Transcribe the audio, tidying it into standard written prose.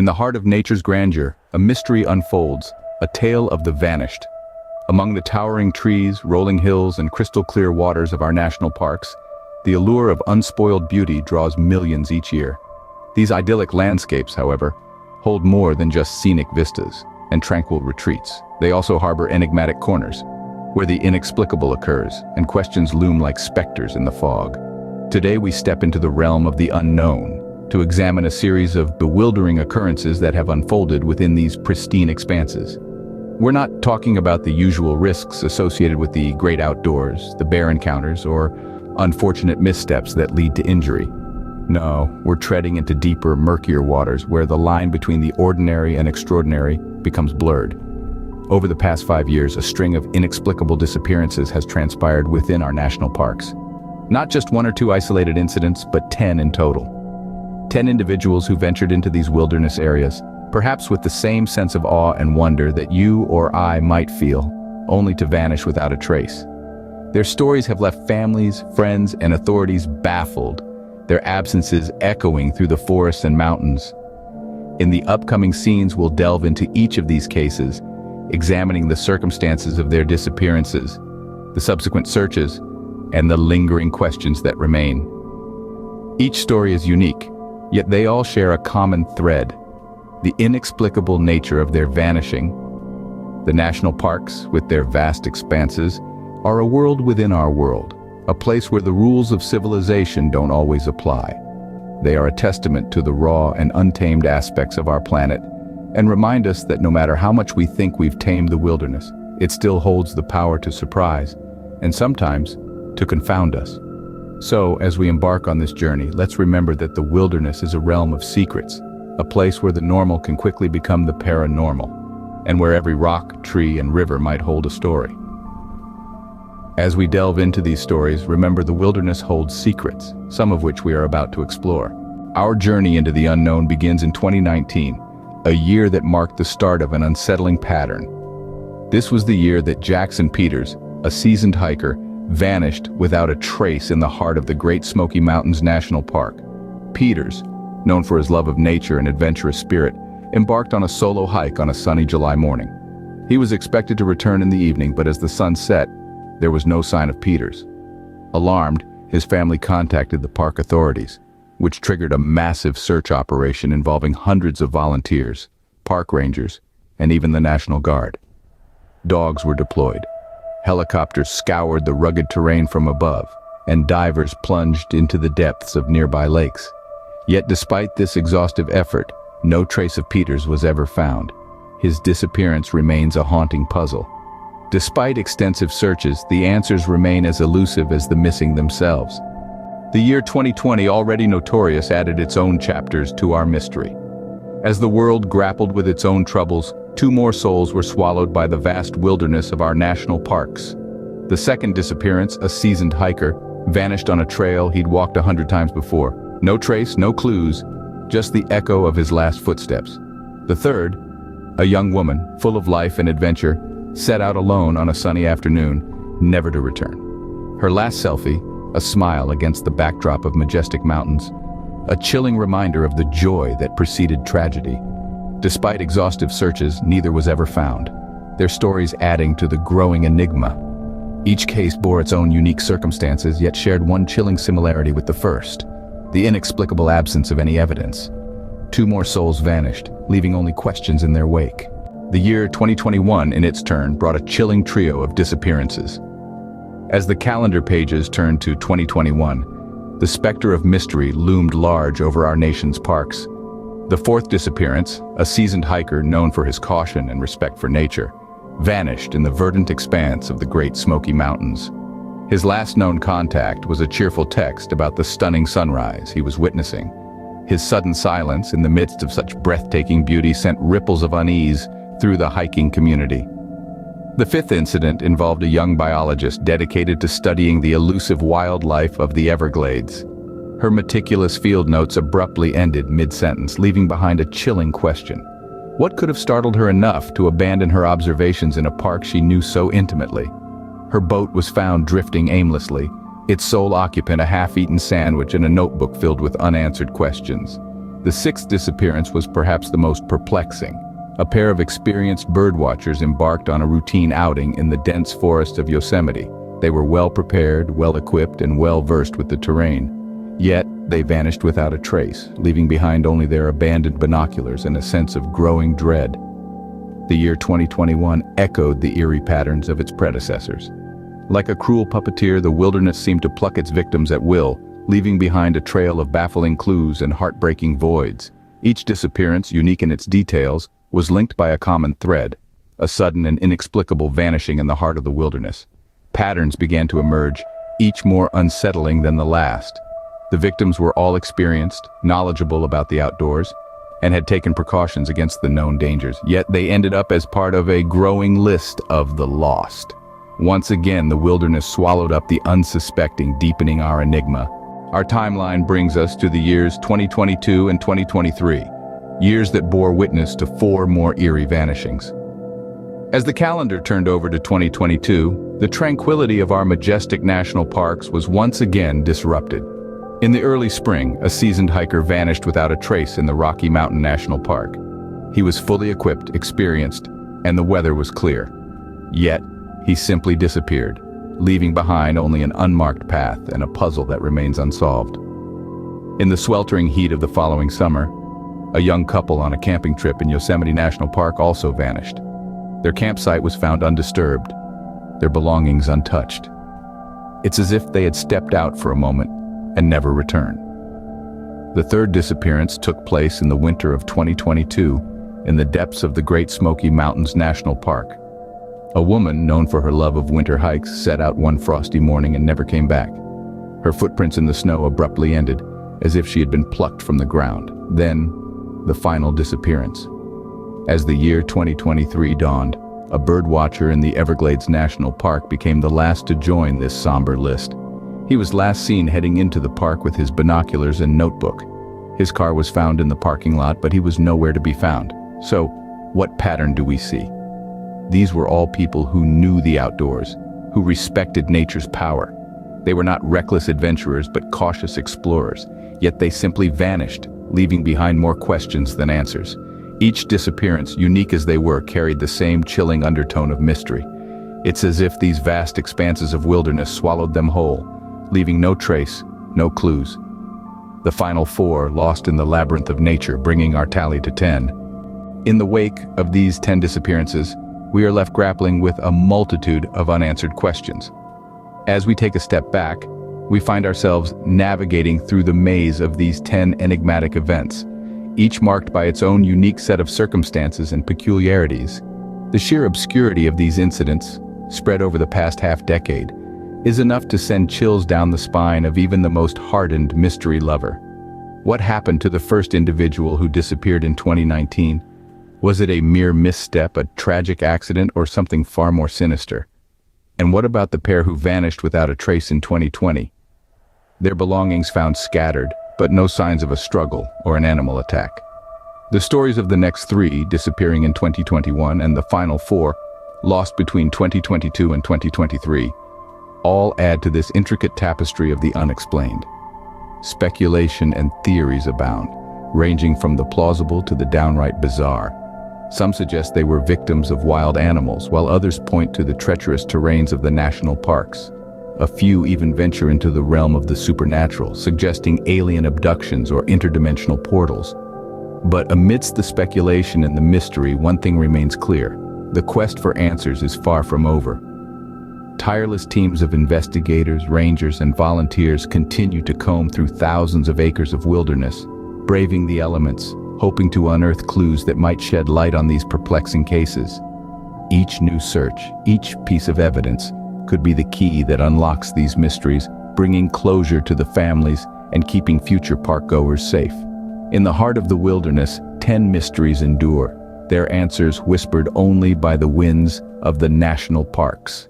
the heart of nature's grandeur, a mystery unfolds, a tale of the vanished. Among the towering trees, rolling hills, and crystal-clear waters of our national parks, the allure of unspoiled beauty draws millions each year. These idyllic landscapes, however, hold more than just scenic vistas and tranquil retreats. They also harbor enigmatic corners, where the inexplicable occurs, and questions loom like specters in the fog. Today we step into the realm of the unknown, to examine a series of bewildering occurrences that have unfolded within these pristine expanses. We're not talking about the usual risks associated with the great outdoors, the bear encounters, or unfortunate missteps that lead to injury. No, we're treading into deeper, murkier waters where the line between the ordinary and extraordinary becomes blurred. Over the past 5 years, a string of inexplicable disappearances has transpired within our national parks. Not just 1 or 2 isolated incidents, but 10 in total. 10 individuals who ventured into these wilderness areas, perhaps with the same sense of awe and wonder that you or I might feel, only to vanish without a trace. Their stories have left families, friends, and authorities baffled, their absences echoing through the forests and mountains. In the upcoming scenes, we'll delve into each of these cases, examining the circumstances of their disappearances, the subsequent searches, and the lingering questions that remain. Each story is unique, yet they all share a common thread: the inexplicable nature of their vanishing. The national parks, with their vast expanses, are a world within our world, a place where the rules of civilization don't always apply. They are a testament to the raw and untamed aspects of our planet, and remind us that no matter how much we think we've tamed the wilderness, it still holds the power to surprise, and sometimes to confound us. So, as we embark on this journey, let's remember that the wilderness is a realm of secrets, a place where the normal can quickly become the paranormal, and where every rock, tree, and river might hold a story. As we delve into these stories, remember the wilderness holds secrets, some of which we are about to explore. Our journey into the unknown begins in 2019, a year that marked the start of an unsettling pattern. This was the year that Jackson Peters, a seasoned hiker, vanished without a trace in the heart of the Great Smoky Mountains National Park. Peters, known for his love of nature and adventurous spirit, embarked on a solo hike on a sunny July morning. He was expected to return in the evening, but as the sun set, there was no sign of Peters. Alarmed, his family contacted the park authorities, which triggered a massive search operation involving hundreds of volunteers, park rangers, and even the National Guard. Dogs were deployed. Helicopters scoured the rugged terrain from above, and divers plunged into the depths of nearby lakes. Yet despite this exhaustive effort, no trace of Peters was ever found. His disappearance remains a haunting puzzle. Despite extensive searches, the answers remain as elusive as the missing themselves. The year 2020, already notorious, added its own chapters to our mystery. As the world grappled with its own troubles, 2 more souls were swallowed by the vast wilderness of our national parks. The second disappearance, a seasoned hiker, vanished on a trail he'd walked 100 times before. No trace, no clues, just the echo of his last footsteps. The third, a young woman, full of life and adventure, set out alone on a sunny afternoon, never to return. Her last selfie, a smile against the backdrop of majestic mountains, a chilling reminder of the joy that preceded tragedy. Despite exhaustive searches, neither was ever found, their stories adding to the growing enigma. Each case bore its own unique circumstances, yet shared one chilling similarity with the first: the inexplicable absence of any evidence. 2 more souls vanished, leaving only questions in their wake. The year 2021, in its turn, brought a chilling trio of disappearances. As the calendar pages turned to 2021, the specter of mystery loomed large over our nation's parks. The 4th disappearance, a seasoned hiker known for his caution and respect for nature, vanished in the verdant expanse of the Great Smoky Mountains. His last known contact was a cheerful text about the stunning sunrise he was witnessing. His sudden silence in the midst of such breathtaking beauty sent ripples of unease through the hiking community. The 5th incident involved a young biologist dedicated to studying the elusive wildlife of the Everglades. Her meticulous field notes abruptly ended mid-sentence, leaving behind a chilling question. What could have startled her enough to abandon her observations in a park she knew so intimately? Her boat was found drifting aimlessly, its sole occupant a half-eaten sandwich and a notebook filled with unanswered questions. The sixth disappearance was perhaps the most perplexing. A pair of experienced birdwatchers embarked on a routine outing in the dense forest of Yosemite. They were well prepared, well equipped, and well versed with the terrain. Yet, they vanished without a trace, leaving behind only their abandoned binoculars and a sense of growing dread. The year 2021 echoed the eerie patterns of its predecessors. Like a cruel puppeteer, the wilderness seemed to pluck its victims at will, leaving behind a trail of baffling clues and heartbreaking voids. Each disappearance, unique in its details, was linked by a common thread, a sudden and inexplicable vanishing in the heart of the wilderness. Patterns began to emerge, each more unsettling than the last. The victims were all experienced, knowledgeable about the outdoors, and had taken precautions against the known dangers, yet they ended up as part of a growing list of the lost. Once again, the wilderness swallowed up the unsuspecting, deepening our enigma. Our timeline brings us to the years 2022 and 2023, years that bore witness to 4 more eerie vanishings. As the calendar turned over to 2022, the tranquility of our majestic national parks was once again disrupted. In the early spring, a seasoned hiker vanished without a trace in the Rocky Mountain National Park. He was fully equipped, experienced, and the weather was clear. Yet, he simply disappeared, leaving behind only an unmarked path and a puzzle that remains unsolved. In the sweltering heat of the following summer, a young couple on a camping trip in Yosemite National Park also vanished. Their campsite was found undisturbed, their belongings untouched. It's as if they had stepped out for a moment and never returned. The third disappearance took place in the winter of 2022 in the depths of the Great Smoky Mountains National Park. A woman known for her love of winter hikes set out one frosty morning and never came back. Her footprints in the snow abruptly ended, as if she had been plucked from the ground. Then, the final disappearance. As the year 2023 dawned, a birdwatcher in the Everglades National Park became the last to join this somber list. He was last seen heading into the park with his binoculars and notebook. His car was found in the parking lot, but he was nowhere to be found. So, what pattern do we see? These were all people who knew the outdoors, who respected nature's power. They were not reckless adventurers, but cautious explorers, yet they simply vanished, leaving behind more questions than answers. Each disappearance, unique as they were, carried the same chilling undertone of mystery. It's as if these vast expanses of wilderness swallowed them whole, leaving no trace, no clues. The final 4 lost in the labyrinth of nature, bringing our tally to 10. In the wake of these 10 disappearances, we are left grappling with a multitude of unanswered questions. As we take a step back, we find ourselves navigating through the maze of these 10 enigmatic events, each marked by its own unique set of circumstances and peculiarities. The sheer obscurity of these incidents, spread over the past half-decade, is enough to send chills down the spine of even the most hardened mystery lover. What happened to the first individual who disappeared in 2019? Was it a mere misstep, a tragic accident, or something far more sinister? And what about the pair who vanished without a trace in 2020? Their belongings found scattered, but no signs of a struggle or an animal attack. The stories of the next 3 disappearing in 2021 and the final 4 lost between 2022 and 2023 all add to this intricate tapestry of the unexplained. Speculation and theories abound, ranging from the plausible to the downright bizarre. Some suggest they were victims of wild animals, while others point to the treacherous terrains of the national parks. A few even venture into the realm of the supernatural, suggesting alien abductions or interdimensional portals. But amidst the speculation and the mystery, one thing remains clear: the quest for answers is far from over. Tireless teams of investigators, rangers, and volunteers continue to comb through thousands of acres of wilderness, braving the elements, hoping to unearth clues that might shed light on these perplexing cases. Each new search, each piece of evidence, could be the key that unlocks these mysteries, bringing closure to the families and keeping future park-goers safe. In the heart of the wilderness, 10 mysteries endure, their answers whispered only by the winds of the national parks.